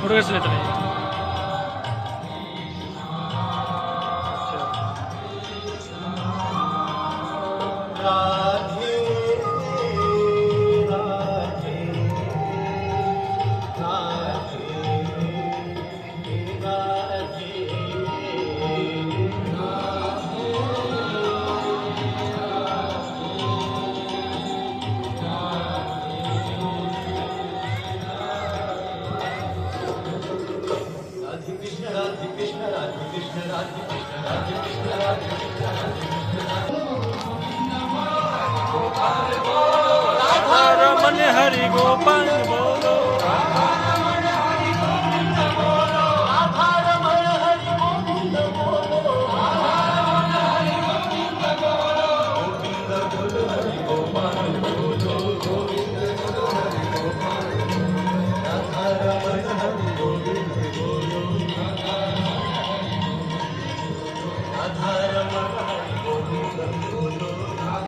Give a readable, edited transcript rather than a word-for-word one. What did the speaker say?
ಹುಡುಗರ ಸ್ನೇಹಿತರೆ राधे राधे राधे राधे कृष्ण राधे कृष्ण राधे कृष्ण राधे कृष्ण राधे कृष्ण राधे રમણ હરિ ગોપાલ